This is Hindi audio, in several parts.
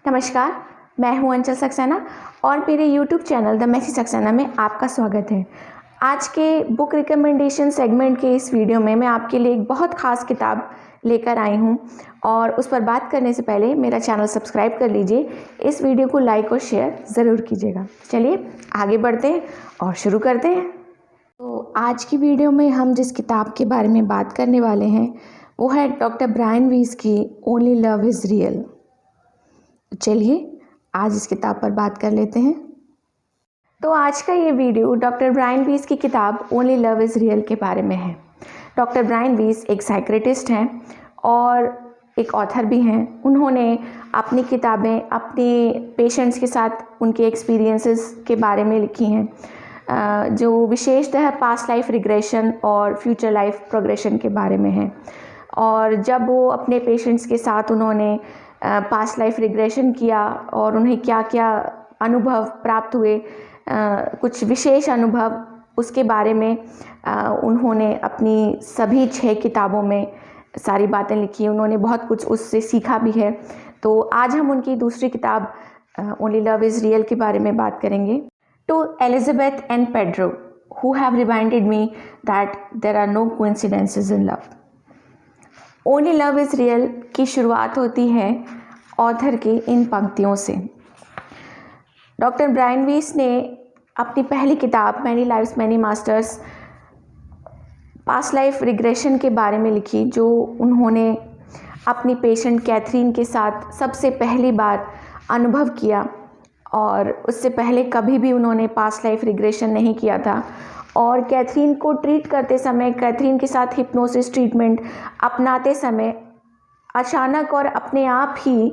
नमस्कार, मैं हूं अंचल सक्सेना और मेरे YouTube channel the messy Saxena में आपका स्वागत है। आज के बुक रिकमेंडेशन सेगमेंट के इस वीडियो में मैं आपके लिए एक बहुत ख़ास किताब लेकर आई हूं और उस पर बात करने से पहले मेरा चैनल सब्सक्राइब कर लीजिए। इस वीडियो को लाइक और शेयर ज़रूर कीजिएगा। चलिए आगे बढ़ते हैं और शुरू करते हैं। तो आज की वीडियो में हम जिस किताब के बारे में बात करने वाले हैं वो है डॉक्टर ब्रायन वीस की ओनली लव इज़ रियल। चलिए आज इस किताब पर बात कर लेते हैं। तो आज का ये वीडियो डॉक्टर ब्रायन वीस की किताब ओनली लव इज़ रियल के बारे में है। डॉक्टर ब्रायन वीस एक साइकियाट्रिस्ट हैं और एक ऑथर भी हैं। उन्होंने अपनी किताबें अपने पेशेंट्स के साथ उनके एक्सपीरियंसेस के बारे में लिखी हैं, जो विशेषतः पास्ट लाइफ रिग्रेशन और फ्यूचर लाइफ प्रोग्रेशन के बारे में है। और जब वो अपने पेशेंट्स के साथ उन्होंने पास्ट लाइफ रिग्रेशन किया और उन्हें क्या क्या अनुभव प्राप्त हुए, कुछ विशेष अनुभव, उसके बारे में उन्होंने अपनी सभी 6 किताबों में सारी बातें लिखी। उन्होंने बहुत कुछ उससे सीखा भी है। तो आज हम उनकी दूसरी किताब ओनली लव इज़ रियल के बारे में बात करेंगे। To Elizabeth and Pedro who have reminded me that there are no coincidences in love. Only love is real की शुरुआत होती है ऑथर की इन पंक्तियों से। डॉक्टर ब्रायन वीस ने अपनी पहली किताब many lives many masters past life regression के बारे में लिखी, जो उन्होंने अपनी पेशेंट कैथरीन के साथ सबसे पहली बार अनुभव किया और उससे पहले कभी भी उन्होंने पास्ट लाइफ रिग्रेशन नहीं किया था। और कैथरीन को ट्रीट करते समय, कैथरीन के साथ हिप्नोसिस ट्रीटमेंट अपनाते समय अचानक और अपने आप ही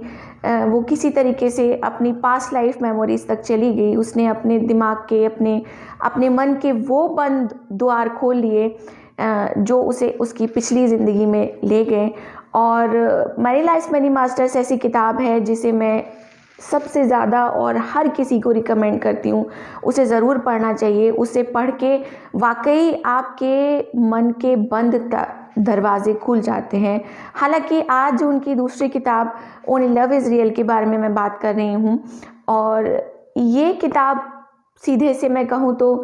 वो किसी तरीके से अपनी पास्ट लाइफ मेमोरीज तक चली गई। उसने अपने दिमाग के, अपने मन के वो बंद द्वार खोल लिए जो उसे उसकी पिछली ज़िंदगी में ले गए। और मैनी लाइव्स मैनी मास्टर्स ऐसी किताब है जिसे मैं सबसे ज़्यादा और हर किसी को रिकमेंड करती हूँ। उसे ज़रूर पढ़ना चाहिए। उसे पढ़ के वाकई आपके मन के बंद दरवाजे खुल जाते हैं। हालांकि आज उनकी दूसरी किताब ओनली लव इज़ रियल के बारे में मैं बात कर रही हूँ और ये किताब सीधे से मैं कहूँ तो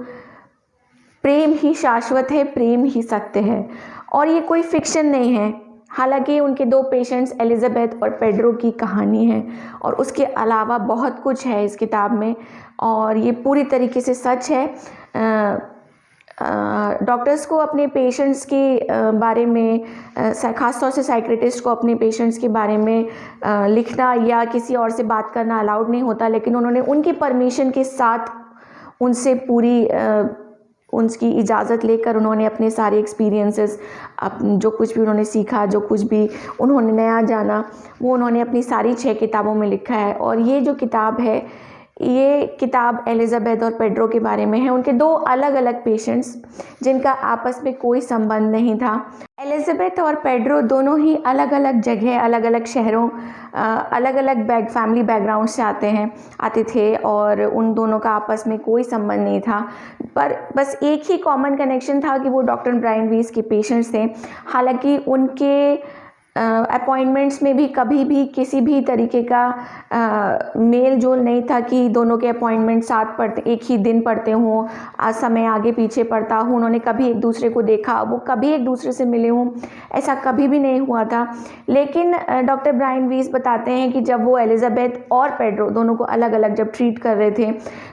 प्रेम ही शाश्वत है, प्रेम ही सत्य है और ये कोई फिक्शन नहीं है। हालांकि उनके 2 पेशेंट्स एलिजाबेथ और पेड्रो की कहानी है और उसके अलावा बहुत कुछ है इस किताब में और ये पूरी तरीके से सच है। डॉक्टर्स को अपने पेशेंट्स के बारे में, ख़ास तौर से साइकियाट्रिस्ट को अपने पेशेंट्स के बारे में लिखना या किसी और से बात करना अलाउड नहीं होता, लेकिन उन्होंने उनकी परमिशन के साथ उनसे पूरी उनकी इजाज़त लेकर उन्होंने अपने सारे एक्सपीरियंसेस, जो कुछ भी उन्होंने सीखा, जो कुछ भी उन्होंने नया जाना, वो उन्होंने अपनी सारी 6 किताबों में लिखा है। और ये जो किताब है, ये किताब एलिजाबेथ और पेड्रो के बारे में है। उनके 2 अलग अलग पेशेंट्स जिनका आपस में कोई संबंध नहीं था। एलिजाबेथ और पेड्रो दोनों ही अलग अलग जगह, अलग अलग शहरों, अलग अलग फैमिली बैकग्राउंड से आते थे और उन दोनों का आपस में कोई संबंध नहीं था। पर बस एक ही कॉमन कनेक्शन था कि वो डॉक्टर ब्रायन वीस के पेशेंट्स थे। हालांकि उनके अपॉइंटमेंट्स में भी कभी भी किसी भी तरीके का मेल जोल नहीं था कि दोनों के अपॉइंटमेंट साथ पड़ते, एक ही दिन पड़ते हों, समय आगे पीछे पड़ता हो, उन्होंने कभी एक दूसरे को देखा, वो कभी एक दूसरे से मिले हों, ऐसा कभी भी नहीं हुआ था। लेकिन डॉक्टर ब्रायन वीस बताते हैं कि जब वो एलिजाबेथ और पेड्रो दोनों को अलग अलग जब ट्रीट कर रहे थे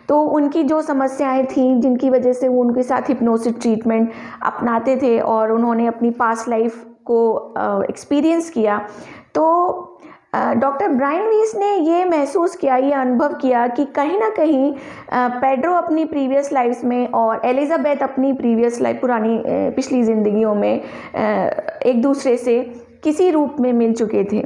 तो उनकी जो समस्याएं थीं जिनकी वजह से वो उनके साथ हिप्नोसिस ट्रीटमेंट अपनाते थे और उन्होंने अपनी पास्ट लाइफ को एक्सपीरियंस किया, तो डॉक्टर ब्रायन वीस ने ये महसूस किया, ये अनुभव किया कि कहीं ना कहीं पेड्रो अपनी प्रीवियस लाइफ्स में और एलिजाबेथ अपनी प्रीवियस लाइफ, पिछली ज़िंदगियों में एक दूसरे से किसी रूप में मिल चुके थे।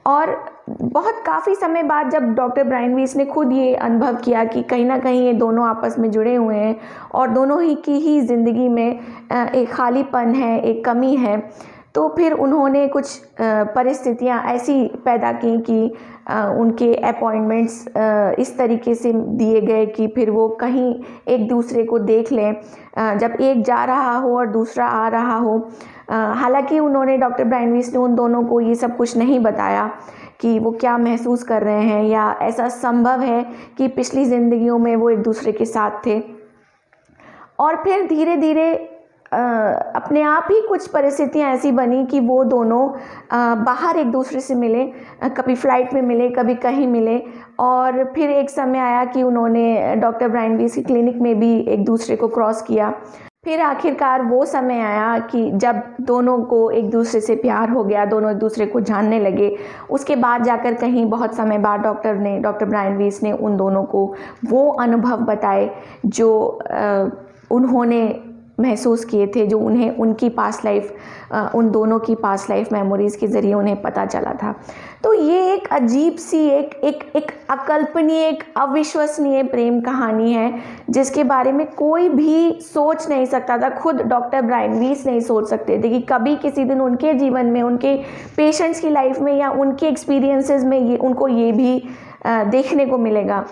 और बहुत काफ़ी समय बाद जब डॉक्टर ब्रायन वीस ने खुद ये अनुभव किया कि कहीं ना कहीं ये दोनों आपस में जुड़े हुए हैं और दोनों ही की ही ज़िंदगी में एक खालीपन है, एक कमी है, तो फिर उन्होंने कुछ परिस्थितियां ऐसी पैदा की कि उनके अपॉइंटमेंट्स इस तरीके से दिए गए कि फिर वो कहीं एक दूसरे को देख लें, जब एक जा रहा हो और दूसरा आ रहा हो, हालांकि उन्होंने डॉक्टर ब्रायन वीस ने उन दोनों को ये सब कुछ नहीं बताया कि वो क्या महसूस कर रहे हैं या ऐसा संभव है कि पिछली ज़िंदगियों में वो एक दूसरे के साथ थे। और फिर धीरे धीरे अपने आप ही कुछ परिस्थितियाँ ऐसी बनी कि वो दोनों बाहर एक दूसरे से मिले, कभी फ़्लाइट में मिले, कभी कहीं मिले। और फिर एक समय आया कि उन्होंने डॉक्टर ब्रायन वीस की क्लिनिक में भी एक दूसरे को क्रॉस किया। फिर आखिरकार वो समय आया कि जब दोनों को एक दूसरे से प्यार हो गया, दोनों एक दूसरे को जानने लगे। उसके बाद जाकर कहीं बहुत समय बाद डॉक्टर ब्रायन वीस ने उन दोनों को वो अनुभव बताए जो उन्होंने महसूस किए थे, जो उन्हें उनकी पास्ट लाइफ, उन दोनों की पास्ट लाइफ मेमोरीज़ के ज़रिए उन्हें पता चला था। तो ये एक अजीब सी एक अकल्पनीय, एक अविश्वसनीय प्रेम कहानी है जिसके बारे में कोई भी सोच नहीं सकता था। खुद डॉक्टर ब्रायन वीस नहीं सोच सकते थे कि कभी किसी दिन उनके जीवन में, उनके पेशेंट्स की लाइफ में या उनके एक्सपीरियंसेस में उनको ये भी देखने को मिलेगा।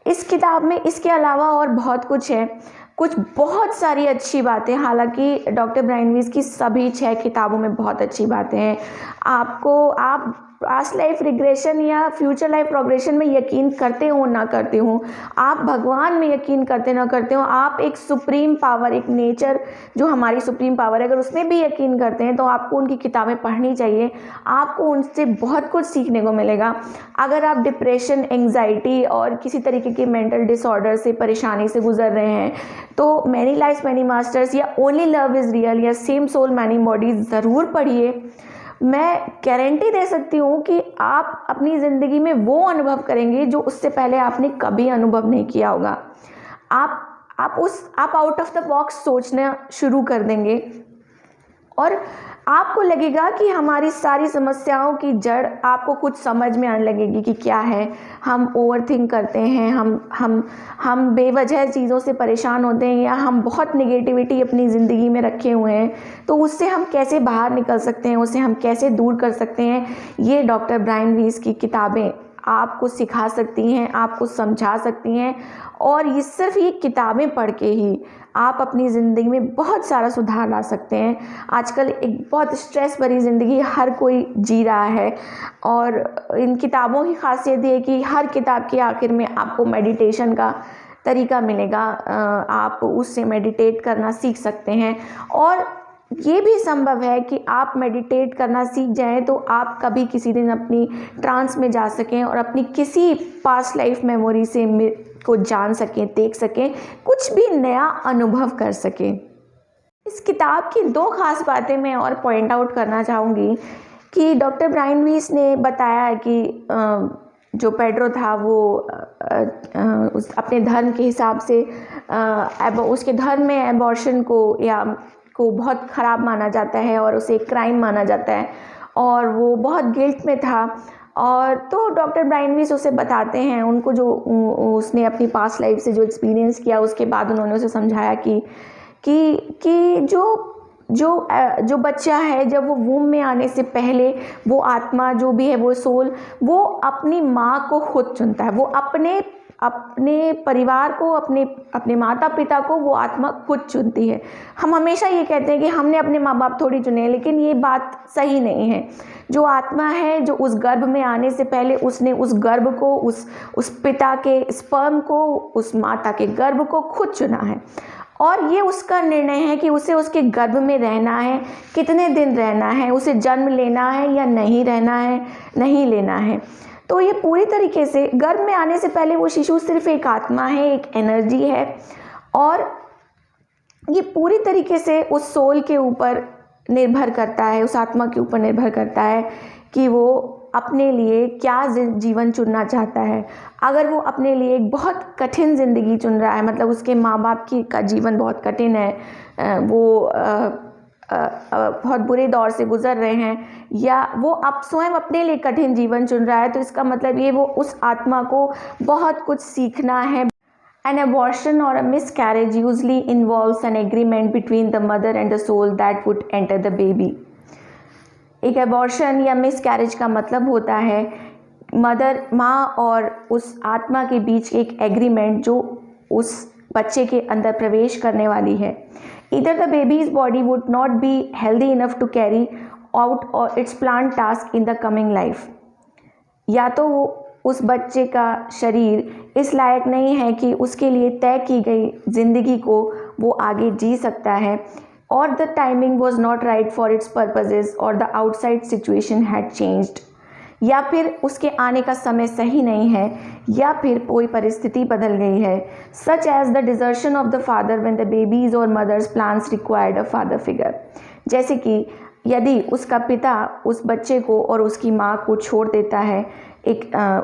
इस किताब में इसके अलावा और बहुत कुछ है, कुछ बहुत सारी अच्छी बातें। हालांकि डॉक्टर ब्रायन वीस की सभी 6 किताबों में बहुत अच्छी बातें हैं। आप पास्ट लाइफ रिग्रेशन या फ्यूचर लाइफ प्रोग्रेशन में यकीन करते हो ना करते हो, आप भगवान में यकीन करते ना करते हो, आप एक सुप्रीम पावर, एक नेचर जो हमारी सुप्रीम पावर है, अगर उसमें भी यकीन करते हैं तो आपको उनकी किताबें पढ़नी चाहिए। आपको उनसे बहुत कुछ सीखने को मिलेगा। अगर आप डिप्रेशन, एंग्जाइटी और किसी तरीके के मेंटल डिसऑर्डर से, परेशानी से गुजर रहे हैं तो मैनी लाइफ्स मैनी मास्टर्स या ओनली लव इज़ रियल या सेम सोल मैनी बॉडीज ज़रूर पढ़िए। मैं गारंटी दे सकती हूँ कि आप अपनी ज़िंदगी में वो अनुभव करेंगे जो उससे पहले आपने कभी अनुभव नहीं किया होगा। आप आउट ऑफ द बॉक्स सोचना शुरू कर देंगे और आपको लगेगा कि हमारी सारी समस्याओं की जड़ आपको कुछ समझ में आने लगेगी कि क्या है। हम ओवरथिंक करते हैं, हम बेवजह चीज़ों से परेशान होते हैं या हम बहुत नेगेटिविटी अपनी ज़िंदगी में रखे हुए हैं, तो उससे हम कैसे बाहर निकल सकते हैं, उसे हम कैसे दूर कर सकते हैं। ये डॉक्टर ब्रायन वीस की किताबें आपको सिखा सकती हैं, आपको समझा सकती हैं। और ये सिर्फ ये किताबें पढ़ के ही आप अपनी ज़िंदगी में बहुत सारा सुधार ला सकते हैं। आजकल एक बहुत स्ट्रेस भरी ज़िंदगी हर कोई जी रहा है और इन किताबों की खासियत ये है कि हर किताब के आखिर में आपको मेडिटेशन का तरीका मिलेगा। आप उससे मेडिटेट करना सीख सकते हैं और ये भी संभव है कि आप मेडिटेट करना सीख जाएं तो आप कभी किसी दिन अपनी ट्रांस में जा सकें और अपनी किसी पास्ट लाइफ मेमोरी से को जान सकें, देख सकें, कुछ भी नया अनुभव कर सकें। इस किताब की 2 खास बातें मैं और पॉइंट आउट करना चाहूँगी कि डॉक्टर ब्रायन वीस ने बताया कि जो पेड्रो था वो अपने धर्म के हिसाब से उसके धर्म में एबॉर्शन को बहुत ख़राब माना जाता है और उसे क्राइम माना जाता है और वो बहुत गिल्ट में था। और तो डॉक्टर ब्रायन वीस उसे बताते हैं, उनको जो उसने अपनी पास्ट लाइफ से जो एक्सपीरियंस किया उसके बाद उन्होंने उसे समझाया कि जो बच्चा है जब वो वूम में आने से पहले वो आत्मा जो भी है, वो सोल, वो अपनी माँ को खुद चुनता है। वो अपने परिवार को, अपने माता पिता को वो आत्मा खुद चुनती है। हम हमेशा ये कहते हैं कि हमने अपने माँ बाप थोड़ी चुने, लेकिन ये बात सही नहीं है। जो आत्मा है जो उस गर्भ में आने से पहले उसने उस गर्भ को, उस पिता के स्पर्म को, उस माता के गर्भ को खुद चुना है और ये उसका निर्णय है कि उसे उसके गर्भ में रहना है, कितने दिन रहना है, उसे जन्म लेना है या नहीं रहना है, नहीं लेना है। तो ये पूरी तरीके से गर्भ में आने से पहले वो शिशु सिर्फ एक आत्मा है, एक एनर्जी है और ये पूरी तरीके से उस सोल के ऊपर निर्भर करता है, उस आत्मा के ऊपर निर्भर करता है कि वो अपने लिए क्या जीवन चुनना चाहता है। अगर वो अपने लिए एक बहुत कठिन ज़िंदगी चुन रहा है, मतलब उसके माँ बाप का जीवन बहुत कठिन है, वो बहुत बुरे दौर से गुज़र रहे हैं, या वो अब स्वयं अपने लिए कठिन जीवन चुन रहा है, तो इसका मतलब ये वो उस आत्मा को बहुत कुछ सीखना है। An abortion or a miscarriage usually involves an agreement between the mother and the soul that would enter the baby. एक एबॉर्शन या मिसकैरेज का मतलब होता है माँ और उस आत्मा के बीच एक एग्रीमेंट जो उस बच्चे के अंदर प्रवेश करने वाली है। Either the baby's body would not be healthy enough to carry out और its plan task in the coming life, या तो उस बच्चे का शरीर इस लायक नहीं है कि उसके लिए तय की गई ज़िंदगी को वो आगे जी सकता है, और the timing was not right for its purposes और the outside situation had changed, या फिर उसके आने का समय सही नहीं है, या फिर कोई परिस्थिति बदल गई है, such as the desertion of the father when the baby's और mother's plans required a father figure. जैसे कि यदि उसका पिता उस बच्चे को और उसकी माँ को छोड़ देता है,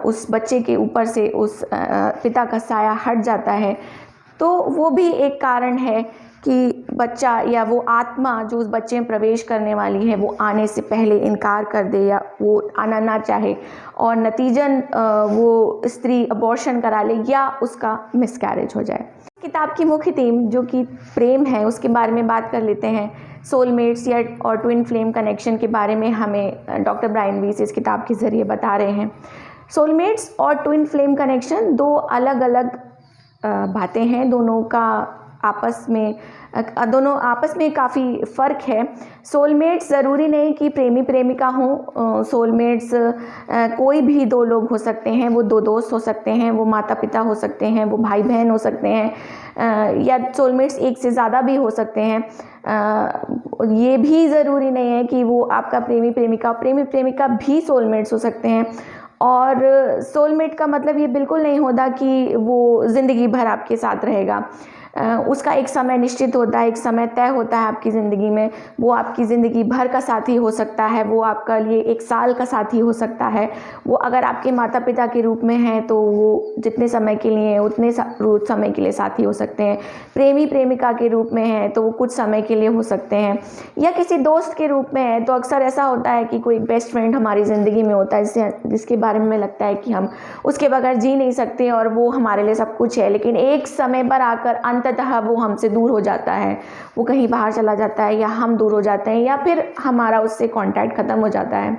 उस बच्चे के ऊपर से उस पिता का साया हट जाता है, तो वो भी एक कारण है कि बच्चा या वो आत्मा जो उस बच्चे में प्रवेश करने वाली है वो आने से पहले इनकार कर दे या वो आना ना चाहे, और नतीजन वो स्त्री अबॉर्शन करा ले या उसका मिसकैरेज हो जाए। किताब की मुख्य थीम जो कि प्रेम है उसके बारे में बात कर लेते हैं। सोलमेट्स या और ट्विन फ्लेम कनेक्शन के बारे में हमें डॉक्टर ब्रायन वीस इस किताब के ज़रिए बता रहे हैं। सोलमेट्स और ट्विन फ्लेम कनेक्शन दो अलग अलग बातें हैं, दोनों आपस में काफ़ी फ़र्क है। सोलमेट्स ज़रूरी नहीं कि प्रेमी प्रेमिका हों, सोलमेट्स कोई भी दो लोग हो सकते हैं, वो दो दोस्त हो सकते हैं, वो माता पिता हो सकते हैं, वो भाई बहन हो सकते हैं, या सोलमेट्स एक से ज़्यादा भी हो सकते हैं। ये भी ज़रूरी नहीं है कि वो आपका प्रेमी प्रेमिका भी सोलमेट्स हो सकते हैं। और सोलमेट का मतलब ये बिल्कुल नहीं होता कि वो ज़िंदगी भर आपके साथ रहेगा, उसका एक समय निश्चित होता है, एक समय तय होता है आपकी ज़िंदगी में। वो आपकी ज़िंदगी भर का साथी हो सकता है, वो आपका लिए एक साल का साथी हो सकता है। वो अगर आपके माता पिता के रूप में हैं तो वो जितने समय के लिए उतने समय के लिए साथी हो सकते हैं। प्रेमी प्रेमिका के रूप में है तो वो कुछ समय के लिए हो सकते हैं, या किसी दोस्त के रूप में है तो अक्सर ऐसा होता है कि कोई बेस्ट फ्रेंड हमारी ज़िंदगी में होता है जिसके बारे में लगता है कि हम उसके बगैर जी नहीं सकते और वो हमारे लिए सब कुछ है, लेकिन एक समय पर आकर अंततः वो हमसे दूर हो जाता है, वो कहीं बाहर चला जाता है, या हम दूर हो जाते हैं, या फिर हमारा उससे कांटेक्ट ख़त्म हो जाता है।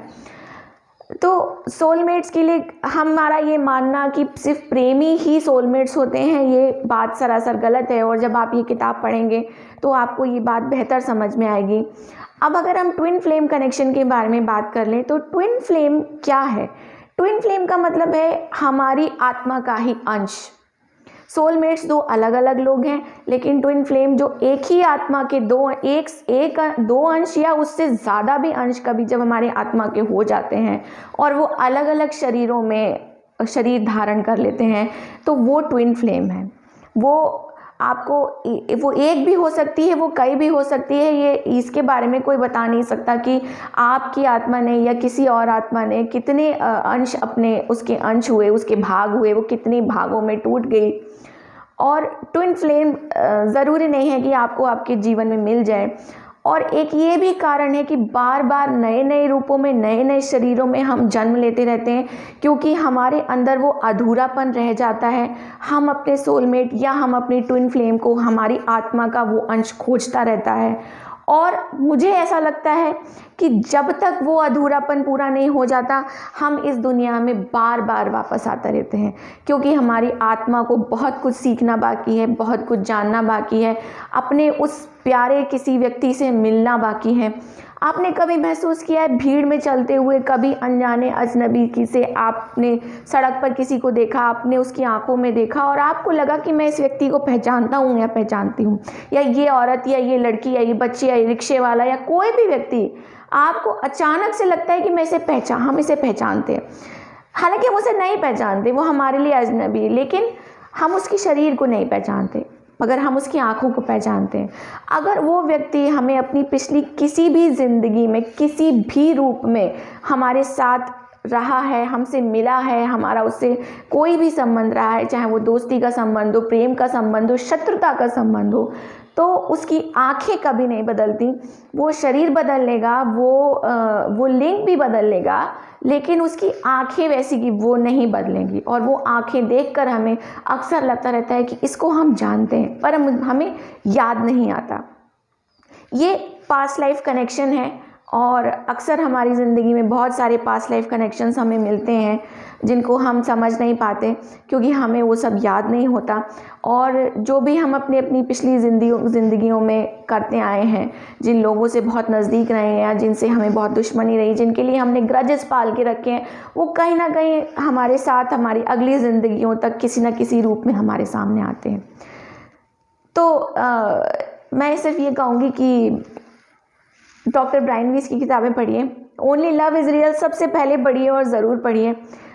तो सोलमेट्स के लिए हमारा ये मानना कि सिर्फ प्रेमी ही सोलमेट्स होते हैं, ये बात सरासर गलत है, और जब आप ये किताब पढ़ेंगे तो आपको ये बात बेहतर समझ में आएगी। अब अगर हम ट्विन फ्लेम कनेक्शन के बारे में बात कर लें तो ट्विन फ्लेम क्या है? ट्विन फ्लेम का मतलब है हमारी आत्मा का ही अंश। सोलमेट्स दो अलग अलग लोग हैं, लेकिन ट्विन फ्लेम जो एक ही आत्मा के दो अंश या उससे ज़्यादा भी अंश कभी जब हमारे आत्मा के हो जाते हैं और वो अलग अलग शरीरों में शरीर धारण कर लेते हैं, तो वो ट्विन फ्लेम है। वो एक भी हो सकती है, वो कई भी हो सकती है। ये इसके बारे में कोई बता नहीं सकता कि आपकी आत्मा ने या किसी और आत्मा ने कितने अंश उसके अंश हुए, उसके भाग हुए, वो कितने भागों में टूट गई। और ट्विन फ्लेम ज़रूरी नहीं है कि आपको आपके जीवन में मिल जाए। और एक ये भी कारण है कि बार बार नए नए रूपों में नए नए शरीरों में हम जन्म लेते रहते हैं, क्योंकि हमारे अंदर वो अधूरापन रह जाता है। हम अपने सोलमेट या हम अपनी ट्विन फ्लेम को, हमारी आत्मा का वो अंश खोजता रहता है। और मुझे ऐसा लगता है कि जब तक वो अधूरापन पूरा नहीं हो जाता, हम इस दुनिया में बार बार वापस आते रहते हैं, क्योंकि हमारी आत्मा को बहुत कुछ सीखना बाकी है, बहुत कुछ जानना बाकी है, अपने उस प्यारे किसी व्यक्ति से मिलना बाकी है। आपने कभी महसूस किया है भीड़ में चलते हुए, कभी अनजाने अजनबी की से आपने सड़क पर किसी को देखा, आपने उसकी आंखों में देखा और आपको लगा कि मैं इस व्यक्ति को पहचानता हूँ या पहचानती हूँ, या ये औरत या ये लड़की या ये बच्ची या ये रिक्शे वाला या कोई भी व्यक्ति, आपको अचानक से लगता है कि हम इसे पहचानते हैं। हालांकि हम उसे नहीं पहचानते, वो हमारे लिए अजनबी है, लेकिन हम उसके शरीर को नहीं पहचानते, मगर हम उसकी आंखों को पहचानते हैं। अगर वो व्यक्ति हमें अपनी पिछली किसी भी ज़िंदगी में किसी भी रूप में हमारे साथ रहा है, हमसे मिला है, हमारा उससे कोई भी संबंध रहा है, चाहे वो दोस्ती का संबंध हो, प्रेम का संबंध हो, शत्रुता का संबंध हो, तो उसकी आंखें कभी नहीं बदलती। वो शरीर बदल लेगा, वो लिंग भी बदल लेगा, लेकिन उसकी आंखें वैसी की वो नहीं बदलेंगी। और वो आंखें देखकर हमें अक्सर लगता रहता है कि इसको हम जानते हैं, पर हमें याद नहीं आता। ये पास्ट लाइफ कनेक्शन है, और अक्सर हमारी ज़िंदगी में बहुत सारे पास्ट लाइफ कनेक्शंस हमें मिलते हैं। जिनको हम समझ नहीं पाते क्योंकि हमें वो सब याद नहीं होता। और जो भी हम अपनी अपनी पिछली ज़िंदगियों में करते आए हैं, जिन लोगों से बहुत नज़दीक रहे हैं या जिनसे हमें बहुत दुश्मनी रही, जिनके लिए हमने ग्रजेस पाल के रखे हैं, वो कहीं ना कहीं हमारे साथ हमारी अगली ज़िंदगियों तक किसी न किसी रूप में हमारे सामने आते हैं। तो मैं सिर्फ ये कहूँगी कि डॉक्टर ब्रायन वीस की किताबें पढ़िए। ओनली लव इज़ रियल सबसे पहले पढ़िए और ज़रूर पढ़िए।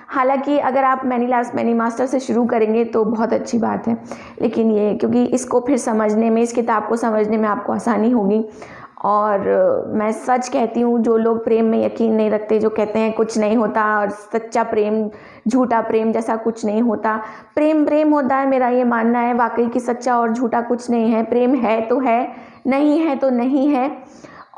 हालांकि अगर आप मैनी लास्ट मैनी मास्टर से शुरू करेंगे तो बहुत अच्छी बात है, लेकिन ये क्योंकि इसको फिर समझने में, इस किताब को समझने में आपको आसानी होगी। और मैं सच कहती हूँ, जो लोग प्रेम में यकीन नहीं रखते, जो कहते हैं कुछ नहीं होता और सच्चा प्रेम, झूठा प्रेम जैसा कुछ नहीं होता, प्रेम प्रेम होता है, मेरा ये मानना है वाकई कि सच्चा और झूठा कुछ नहीं है। प्रेम है तो है, नहीं है तो नहीं है।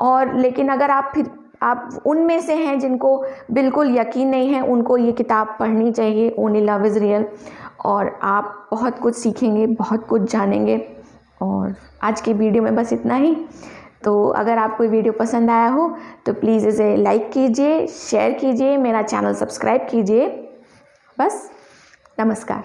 और लेकिन अगर आप उनमें से हैं जिनको बिल्कुल यकीन नहीं है, उनको ये किताब पढ़नी चाहिए, ओनली लव इज़ रियल, और आप बहुत कुछ सीखेंगे, बहुत कुछ जानेंगे। और आज के वीडियो में बस इतना ही। तो अगर आपको ये वीडियो पसंद आया हो तो प्लीज़ इसे लाइक कीजिए, शेयर कीजिए, मेरा चैनल सब्सक्राइब कीजिए। बस, नमस्कार।